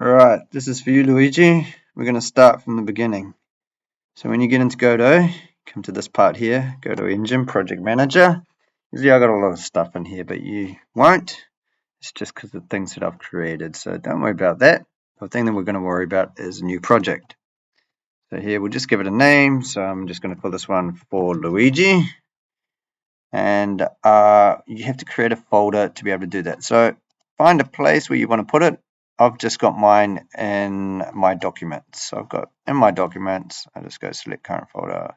Alright, this is for you, Luigi. We're going to start from the beginning. So when you get into Godot, come to this part here, Godot Engine, Project Manager. You see I got a lot of stuff in here, but you won't. It's just because of things that I've created, so don't worry about that. The thing that we're going to worry about is a new project. So here, we'll just give it a name. So I'm just going to call this one for Luigi. And you have to create a folder to be able to do that. So find a place where you want to put it. I've just got mine in my documents. So I've got in my documents, I just go select current folder.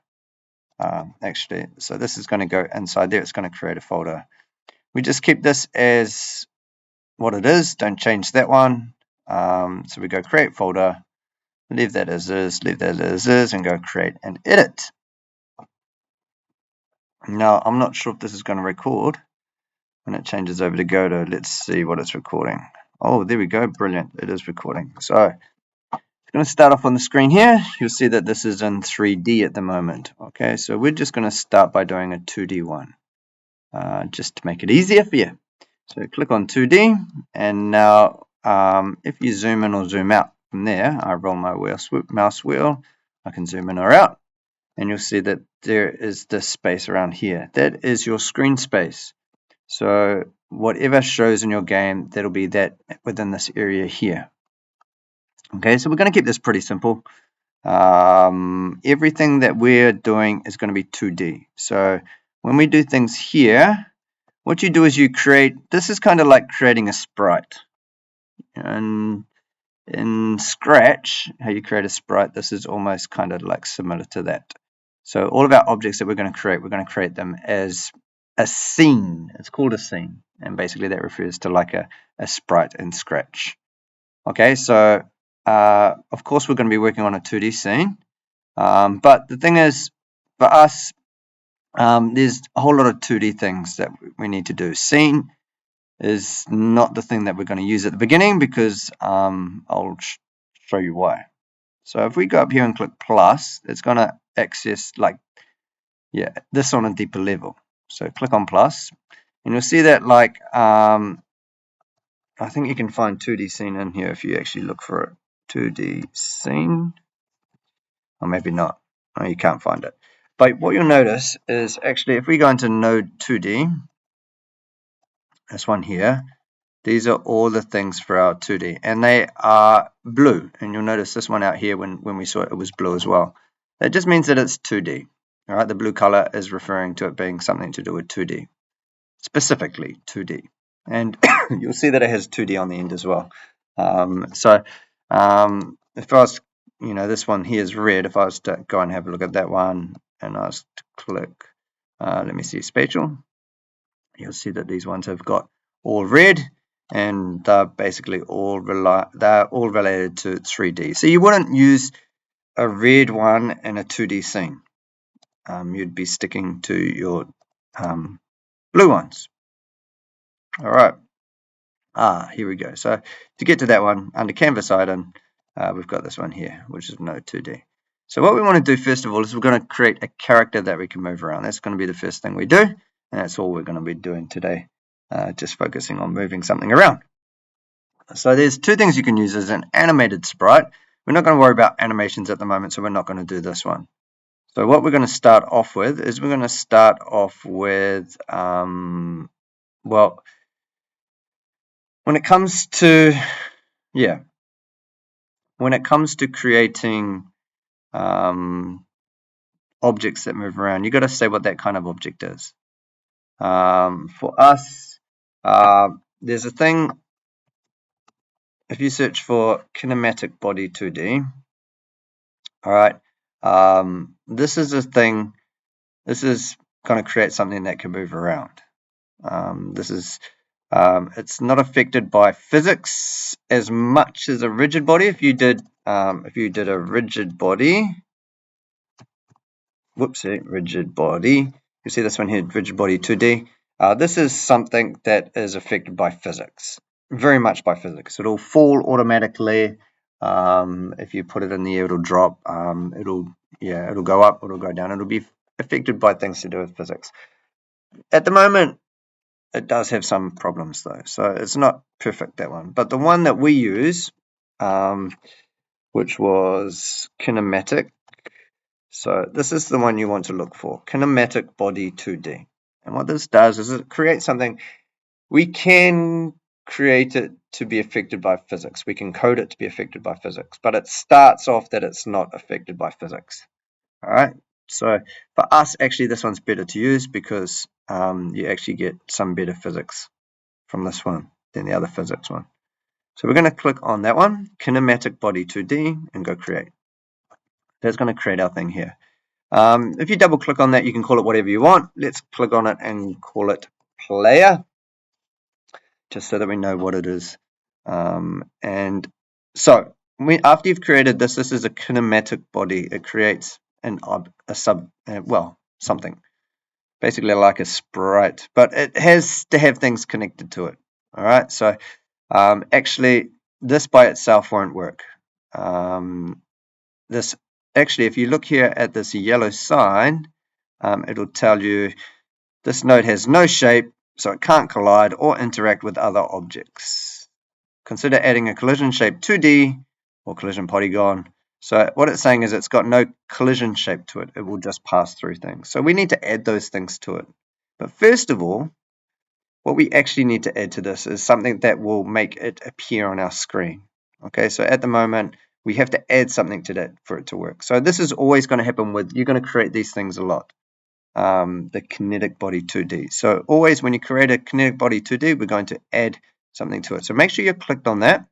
Actually, so this is going to go inside there. It's going to create a folder. We just keep this as what it is. Don't change that one. So we go create folder, leave that as is, leave that as is, and go create and edit. Now, I'm not sure if this is going to record. When it changes over to Godot, let's see what it's recording. Oh, there we go. Brilliant. It is recording. So it's going to start off on the screen here. You'll see that this is in 3D at the moment. Okay, so we're just going to start by doing a 2D one, just to make it easier for you. So click on 2D, and now if you zoom in or zoom out from there, I roll my mouse wheel, I can zoom in or out, and you'll see that there is this space around here. That is your screen space. So whatever shows in your game, that'll be that within this area here. Okay, so we're going to keep this pretty simple. Everything that we're doing is going to be 2D. So when we do things here, what you do is you create, this is kind of like creating a sprite. And in Scratch, how you create a sprite, this is almost kind of like similar to that. So all of our objects that we're going to create them as a scene. It's called a scene, and basically that refers to like a sprite in Scratch. Okay, so of course we're going to be working on a 2D scene, but the thing is, for us, there's a whole lot of 2D things that we need to do. Scene is not the thing that we're going to use at the beginning because I'll show you why. So if we go up here and click plus, it's going to access like, yeah, this on a deeper level. So click on plus, and you'll see that like, I think you can find 2D scene in here if you actually look for it. 2D scene, or maybe not. Oh, you can't find it. But what you'll notice is actually if we go into node 2D, this one here, these are all the things for our 2D, and they are blue. And you'll notice this one out here, when we saw it, it was blue as well. That just means that it's 2D. All right, the blue color is referring to it being something to do with 2D, specifically 2D. And you'll see that it has 2D on the end as well. If I was, this one here is red. If I was to go and have a look at that one, and I was to click, let me see, spatial, you'll see that these ones have got all red, and they're basically all related to 3D. So you wouldn't use a red one in a 2D scene. You'd be sticking to your blue ones. All right. Here we go. So to get to that one, under canvas item, we've got this one here, which is node 2D. So what we want to do first of all is we're going to create a character that we can move around. That's going to be the first thing we do, and that's all we're going to be doing today, just focusing on moving something around. So there's two things you can use as an animated sprite. We're not going to worry about animations at the moment, so we're not going to do this one. So what we're going to start off with is we're going to start off with, well, when it comes to, when it comes to creating objects that move around, you've got to say what that kind of object is. For us, there's a thing, if you search for kinematic body 2D, all right, this is a thing, this is going to create something that can move around. It's not affected by physics as much as a rigid body. If you did a rigid body, rigid body, you see this one here, rigid body 2D. This is something that is affected by physics, very much by physics. It'll fall automatically. If you put it in the air, it'll drop. It'll go up, it'll go down. It'll be affected by things to do with physics. At the moment, it does have some problems though, so it's not perfect, that one. But the one that we use which was kinematic. So this is the one you want to look for, kinematic body 2D. And what this does is it creates something. We can create it to be affected by physics. We can code it to be affected by physics, but it starts off that it's not affected by physics. All right. So for us, actually, this one's better to use because you actually get some better physics from this one than the other physics one. So we're going to click on that one, kinematic body 2D, and go create. That's going to create our thing here. If you double click on that, you can call it whatever you want. Let's click on it and call it player, just so that we know what it is. And so after you've created this is a kinematic body. It creates something, basically like a sprite, but it has to have things connected to it. All right, so actually this by itself won't work. This actually, if you look here at this yellow sign, it'll tell you this node has no shape, so it can't collide or interact with other objects. Consider adding a collision shape 2D or collision polygon. So what it's saying is it's got no collision shape to it. It will just pass through things. So we need to add those things to it. But first of all, what we actually need to add to this is something that will make it appear on our screen. Okay, so at the moment, we have to add something to that for it to work. So this is always going to happen you're going to create these things a lot. The kinetic body 2D. So always when you create a kinetic body 2D, we're going to add something to it. So make sure you're clicked on that,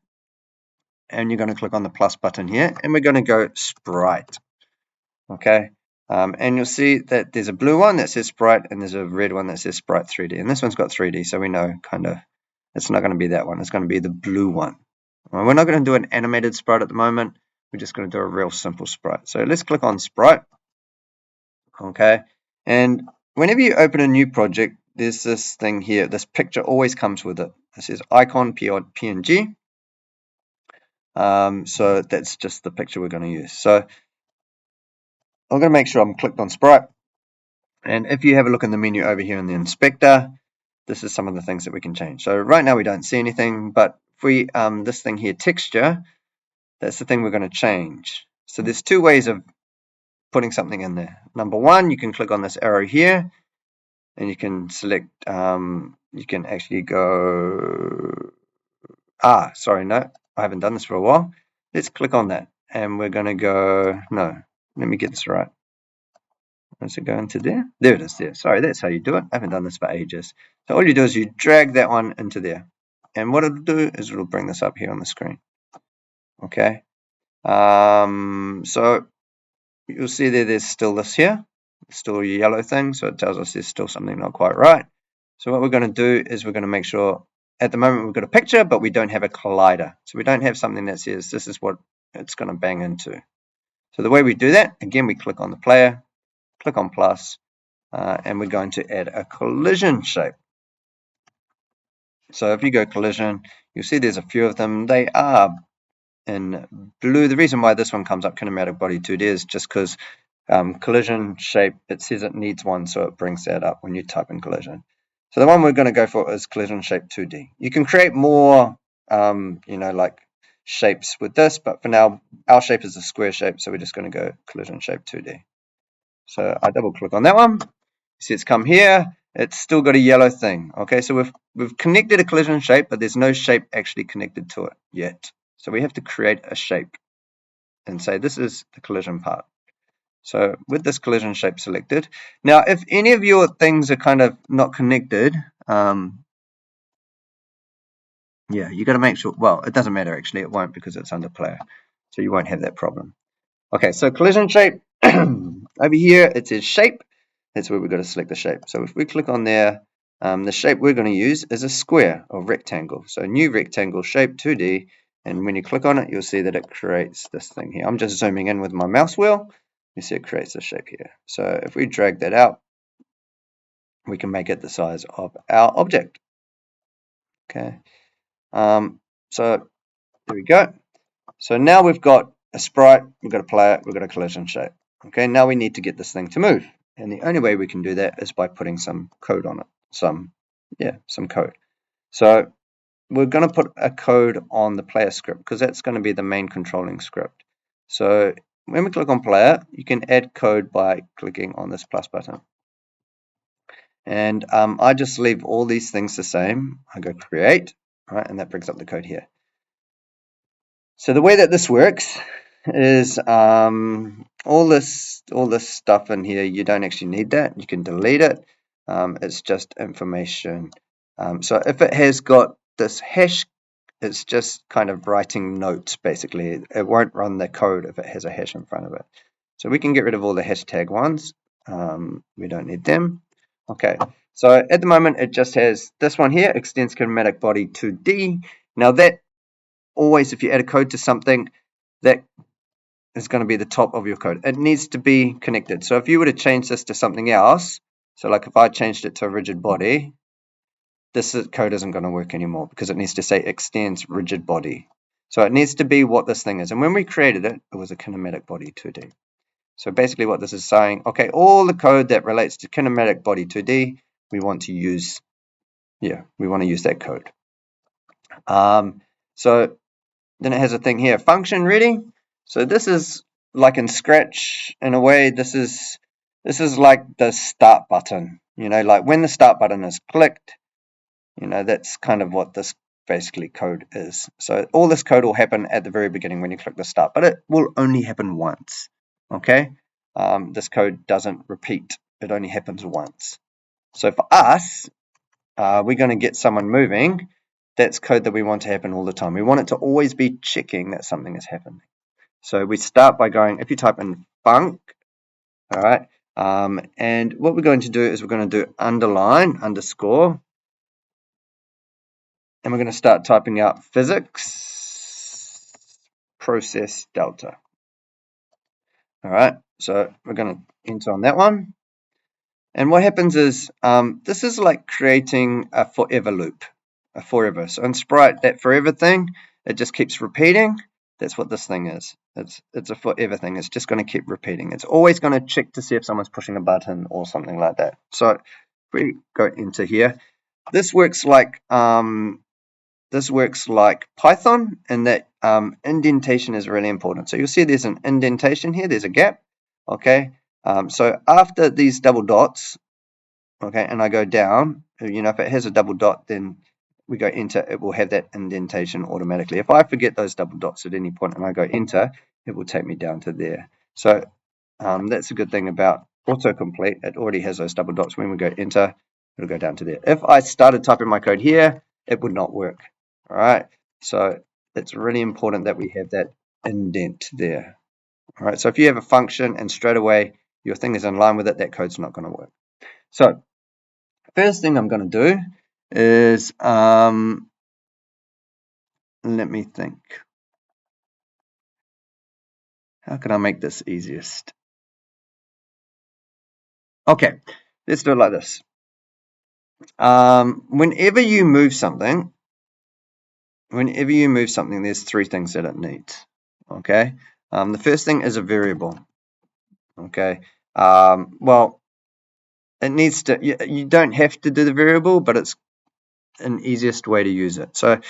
and you're going to click on the plus button here, and we're going to go sprite. Okay, and you'll see that there's a blue one that says sprite, and there's a red one that says sprite 3D, and this one's got 3D, so we know kind of it's not going to be that one. It's going to be the blue one. We're not going to do an animated sprite at the moment. We're just going to do a real simple sprite. So let's click on sprite. Okay, and whenever you open a new project, there's this thing here. This picture always comes with it. It says icon PNG. So that's just the picture we're going to use. So I'm going to make sure I'm clicked on sprite. And if you have a look in the menu over here in the inspector, this is some of the things that we can change. So right now we don't see anything, but if we this thing here, texture, that's the thing we're going to change. So there's two ways of putting something in there. Number one, you can click on this arrow here, and you can select, you can actually go, sorry, no, I haven't done this for a while. Let's click on that, and we're going to go, no, let me get this right. Does it go into there? There it is there. Sorry, that's how you do it. I haven't done this for ages. So all you do is you drag that one into there. And what it'll do is it'll bring this up here on the screen. Okay. So you'll see there's still this here. It's still a yellow thing. So it tells us there's still something not quite right. So what we're going to do is we're going to make sure at the moment we've got a picture, but we don't have a collider. So we don't have something that says this is what it's going to bang into. So the way we do that, again, we click on the player, click on plus, and we're going to add a collision shape. So if you go collision, you'll see there's a few of them. They are in blue. The reason why this one comes up kinematic body 2D is just because collision shape, it says it needs one, so it brings that up when you type in collision. So the one we're going to go for is collision shape 2D. You can create more, like shapes with this, but for now, our shape is a square shape, so we're just going to go collision shape 2D. So I double click on that one. See, it's come here. It's still got a yellow thing. Okay, so we've connected a collision shape, but there's no shape actually connected to it yet. So we have to create a shape and say this is the collision part. So with this collision shape selected, now if any of your things are kind of not connected, you got to make sure. Well, it doesn't matter actually. It won't because it's under player, so you won't have that problem. Okay, so collision shape over here it says shape. That's where we've got to select the shape. So if we click on there, the shape we're going to use is a square or rectangle. So new rectangle shape 2D, and when you click on it, you'll see that it creates this thing here. I'm just zooming in with my mouse wheel. You see it creates a shape here. So if we drag that out, we can make it the size of our object. Okay. So there we go. So now we've got a sprite, we've got a player, we've got a collision shape. Okay, now we need to get this thing to move. And the only way we can do that is by putting some code on it. Some code. So we're going to put a code on the player script because that's going to be the main controlling script. So when we click on player, you can add code by clicking on this plus button. And I just leave all these things the same. I go create, right, and that brings up the code here. So the way that this works is all this stuff in here, you don't actually need that. You can delete it. It's just information. So if it has got this hash, it's just kind of writing notes, basically. It won't run the code if it has a hash in front of it. So we can get rid of all the hashtag ones. We don't need them. Okay, so at the moment, it just has this one here, extends kinematic body 2D. Now that always, if you add a code to something, that is going to be the top of your code. It needs to be connected. So if you were to change this to something else, so like if I changed it to a rigid body, this code isn't going to work anymore because it needs to say extends rigid body. So it needs to be what this thing is. And when we created it, it was a kinematic body 2D. So basically what this is saying, okay, all the code that relates to kinematic body 2D, we want to use that code. So then it has a thing here, function ready. So this is like in Scratch, in a way, this is like the start button. Like when the start button is clicked, that's kind of what this basically code is. So all this code will happen at the very beginning when you click the start, but it will only happen once. Okay, this code doesn't repeat. It only happens once. So for us, we're going to get someone moving. That's code that we want to happen all the time. We want it to always be checking that something is happening. So we start by going, if you type in func, all right, and what we're going to do is we're going to do underline, underscore, and we're going to start typing out physics process delta. All right, so we're going to enter on that one. And what happens is, this is like creating a forever loop, a forever. So in Sprite, that forever thing, it just keeps repeating. That's what this thing is. It's a forever thing. It's just going to keep repeating. It's always going to check to see if someone's pushing a button or something like that. So if we go into here, this works like Python, and that indentation is really important. So you'll see there's an indentation here. There's a gap. Okay. So after these double dots, okay, and I go down, if it has a double dot, then we go enter, it will have that indentation automatically. If I forget those double dots at any point and I go enter, it will take me down to there. So that's a good thing about autocomplete. It already has those double dots. When we go enter, it'll go down to there. If I started typing my code here, it would not work. All right, so it's really important that we have that indent there. All right, so if you have a function and straight away your thing is in line with it, that code's not going to work. So first thing I'm going to do is, let me think. How can I make this easiest? Okay, let's do it like this. Whenever you move something, there's three things that it needs. Okay, the first thing is a variable. Okay, well, it needs to. You don't have to do the variable, but it's an easiest way to use it. So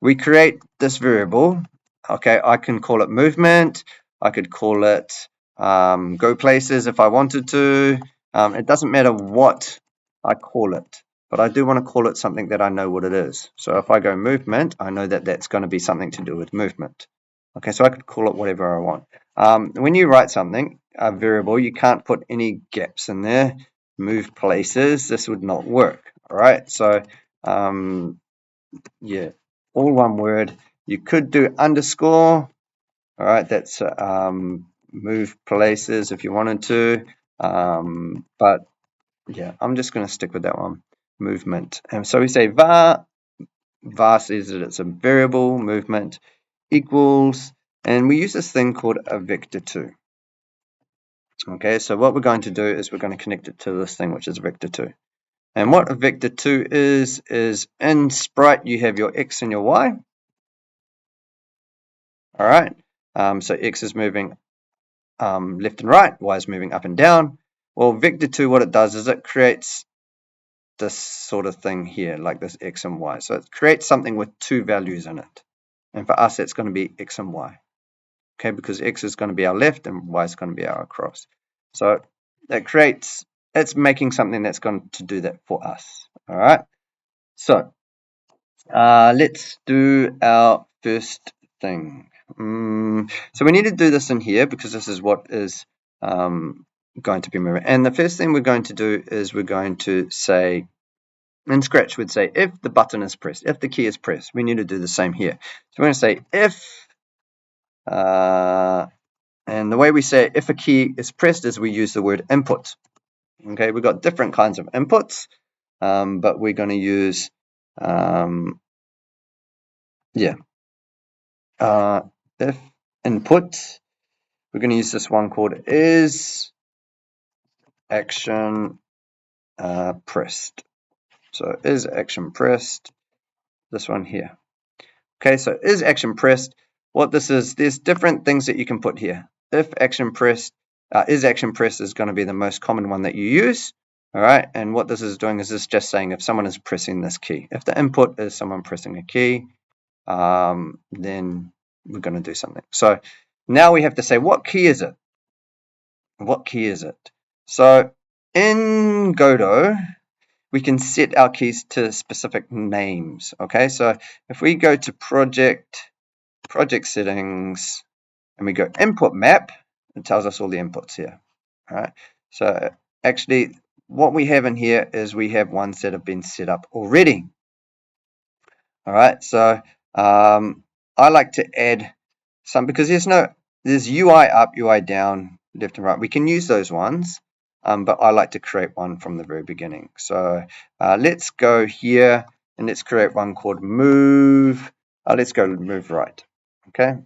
we create this variable. Okay, I can call it movement. I could call it go places if I wanted to. It doesn't matter what I call it, but I do want to call it something that I know what it is. So if I go movement, I know that that's going to be something to do with movement. Okay, so I could call it whatever I want. When you write something, a variable, you can't put any gaps in there. Move places, this would not work. All right, so yeah, all one word. You could do underscore. All right, that's move places if you wanted to. But yeah, I'm just going to stick with that one. Movement. And so we say var. Var says that it's a variable. Movement equals, and we use this thing called a vector2. Okay, so what we're going to do is we're going to connect it to this thing, which is vector2. And what a vector2 is in Sprite, you have your X and your Y. All right, so X is moving left and right, Y is moving up and down. Well, vector2, what it does is it creates this sort of thing here, like this X and Y. So it creates something with two values in it. And for us, it's going to be X and Y. Okay, because X is going to be our left and Y is going to be our across. So it's making something that's going to do that for us. All right. So let's do our first thing. So we need to do this in here because this is what is going to be moving. And the first thing we're going to do is we're going to say, in Scratch, we'd say if the button is pressed, if the key is pressed, we need to do the same here. So we're going to say if, and the way we say if a key is pressed is we use the word input. Okay, we've got different kinds of inputs, but we're going to use, if input, we're going to use this one called is action pressed. So is action pressed, this one here. Okay, so is action pressed. What this is, there's different things that you can put here. If action pressed, is action pressed is going to be the most common one that you use. All right, and what this is doing is this just saying if someone is pressing this key. If the input is someone pressing a key, then we're going to do something. So now we have to say, what key is it? What key is it? So in Godot, we can set our keys to specific names. Okay, so if we go to project settings, and we go input map, it tells us all the inputs here. All right, so actually what we have in here is we have ones that have been set up already. All right, so I like to add some because there's UI up, UI down, left and right. We can use those ones, but I like to create one from the very beginning. So let's go here and let's create one called move. Let's go move right. Okay.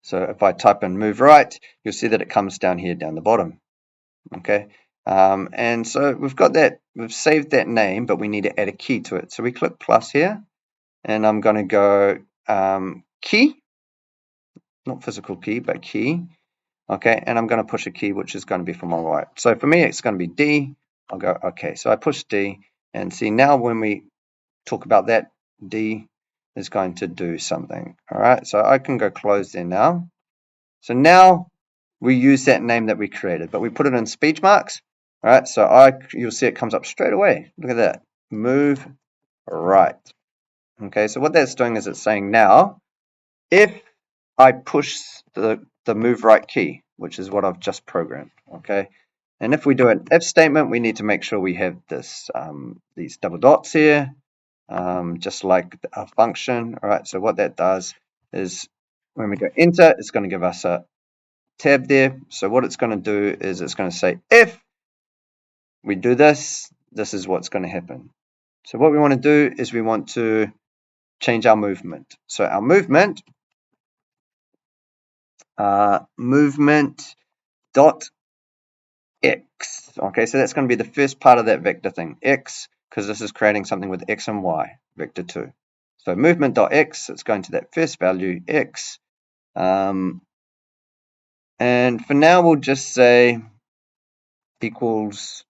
So if I type in move right, you'll see that it comes down here down the bottom. Okay. And so we've got that, we've saved that name, but we need to add a key to it. So we click plus here, and I'm going to go key, not physical key, but key. Okay, and I'm going to push a key, which is going to be from my right. So for me, it's going to be D. I'll go, okay, so I push D, and see now when we talk about that, D is going to do something. All right, so I can go close there now. So now we use that name that we created, but we put it in speech marks. All right, so you'll see it comes up straight away. Look at that, move right. Okay, so what that's doing is it's saying now, if I push the move right key, which is what I've just programmed, okay, and if we do an if statement, we need to make sure we have this these double dots here, just like our function. All right, so what that does is when we go enter, it's going to give us a tab there. So what it's going to do is it's going to say if we do this, this is what's going to happen. So what we want to do is we want to change our movement. So our movement dot x. Okay, so that's going to be the first part of that vector thing, x, because this is creating something with x and y, vector 2. So movement dot x, it's going to that first value, x. And for now, we'll just say equals,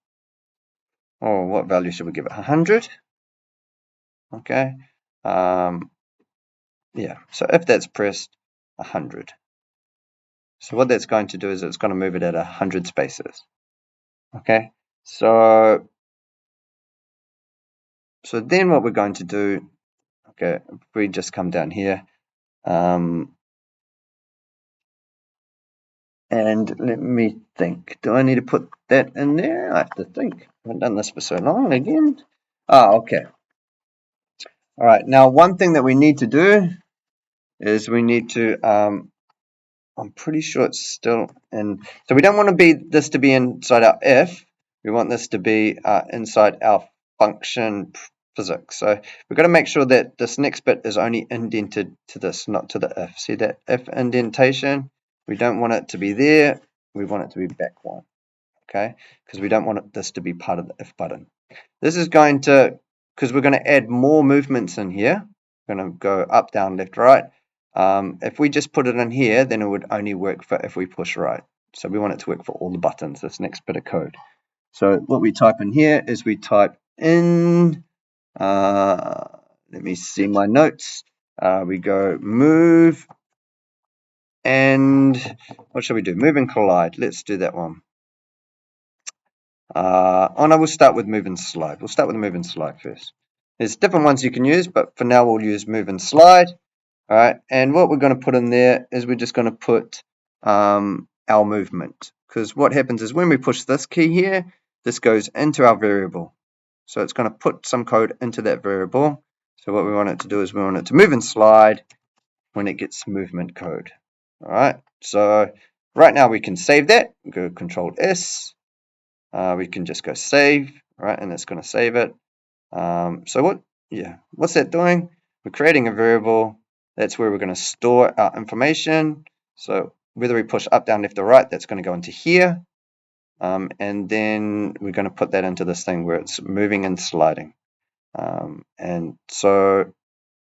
oh, what value should we give it? 100. Okay. Yeah, so if that's pressed, 100. So what that's going to do is it's going to move it at 100 spaces. Okay, so then what we're going to do, okay, if we just come down here, and let me think. Do I need to put that in there? I have to think. I haven't done this for so long again. Okay. All right, now one thing that we need to do is we need to, I'm pretty sure it's still in, so we don't want this to be inside our if, we want this to be inside our function physics. So we've got to make sure that this next bit is only indented to this, not to the if. See that if indentation? We don't want it to be there, we want it to be back one, okay? Because we don't want this to be part of the if button. This is going to, because we're going to add more movements in here, we're going to go up, down, left, right. If we just put it in here, then it would only work for if we push right. So we want it to work for all the buttons, this next bit of code. So what we type in here is we type in, let me see my notes. We go move, and what shall we do? Move and collide. Let's do that one. Oh no, we'll start with move and slide. We'll start with move and slide first. There's different ones you can use, but for now we'll use move and slide. All right, and what we're going to put in there is we're just going to put our movement, because what happens is when we push this key here, this goes into our variable. So it's going to put some code into that variable. So what we want it to do is we want it to move and slide when it gets movement code. All right, so right now we can save that. Go Control S. We can just go save, right, and it's going to save it. So what's that doing? We're creating a variable. That's where we're going to store our information. So whether we push up, down, left, or right, that's going to go into here. And then we're going to put that into this thing where it's moving and sliding. And so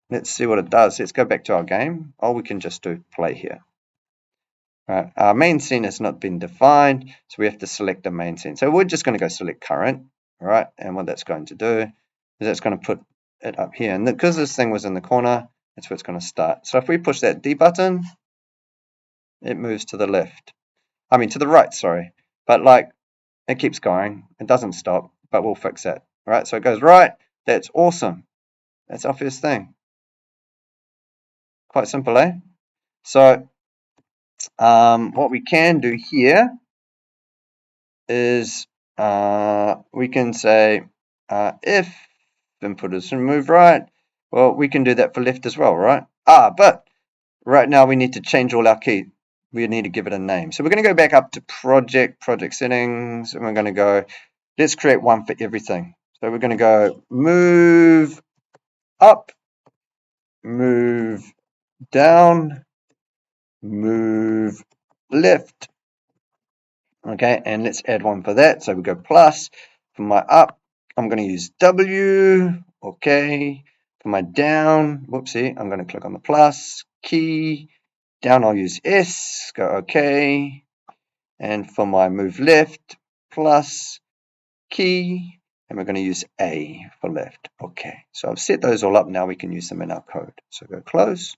let's see what it does. Let's go back to our game. Or we can just do play here. Right. Our main scene has not been defined, so we have to select the main scene. So we're just going to go select current, right? And what that's going to do is it's going to put it up here. And because this thing was in the corner, that's where it's going to start. So if we push that D button, it moves to the left. I mean, to the right, sorry. But like, it keeps going. It doesn't stop, but we'll fix that. All right, so it goes right. That's awesome. That's our first thing. Quite simple, eh? So what we can do here is we can say if input is removed right. Well, we can do that for left as well, right? But right now we need to change all our key. We need to give it a name. So we're going to go back up to project settings, and we're going to go, let's create one for everything. So we're going to go move up, move down, move left. Okay, and let's add one for that. So we go plus. For my up, I'm going to use W. Okay. For my down, whoopsie, I'm going to click on the plus key. Down, I'll use S. Go OK. And for my move left, plus key. And we're going to use A for left. Okay. So I've set those all up. Now we can use them in our code. So go close.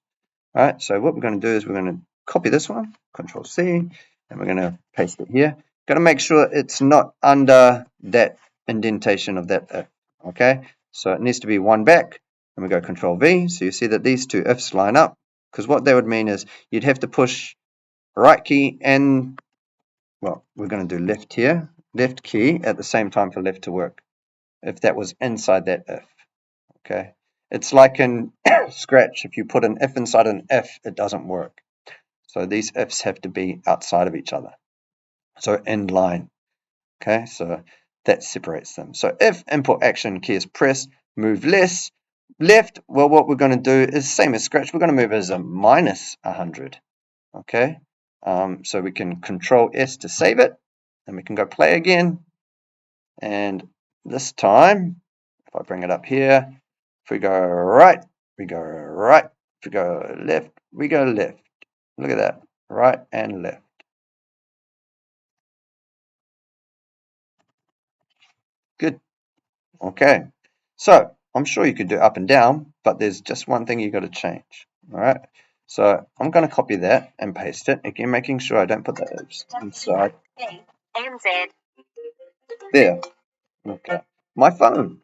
All right. So what we're going to do is we're going to copy this one, Control C, and we're going to paste it here. Got to make sure it's not under that indentation of that if. Okay. So it needs to be one back, and we go Control V. So you see that these two ifs line up, because what that would mean is you'd have to push right key and, well, we're going to do left here, left key at the same time for left to work, if that was inside that if. Okay. It's like in Scratch, if you put an if inside an if, it doesn't work. So these ifs have to be outside of each other. So in line. Okay, so that separates them. So if input action key is pressed, move left, well, what we're going to do is same as Scratch. We're going to move as a minus 100. Okay, so we can Control S to save it, and we can go play again. And this time, if I bring it up here, if we go right, we go right. If we go left, we go left. Look at that, right and left. Good. Okay. So I'm sure you could do up and down, but there's just one thing you got to change. All right. So I'm going to copy that and paste it again, making sure I don't put the ifs inside. There. Okay. My phone.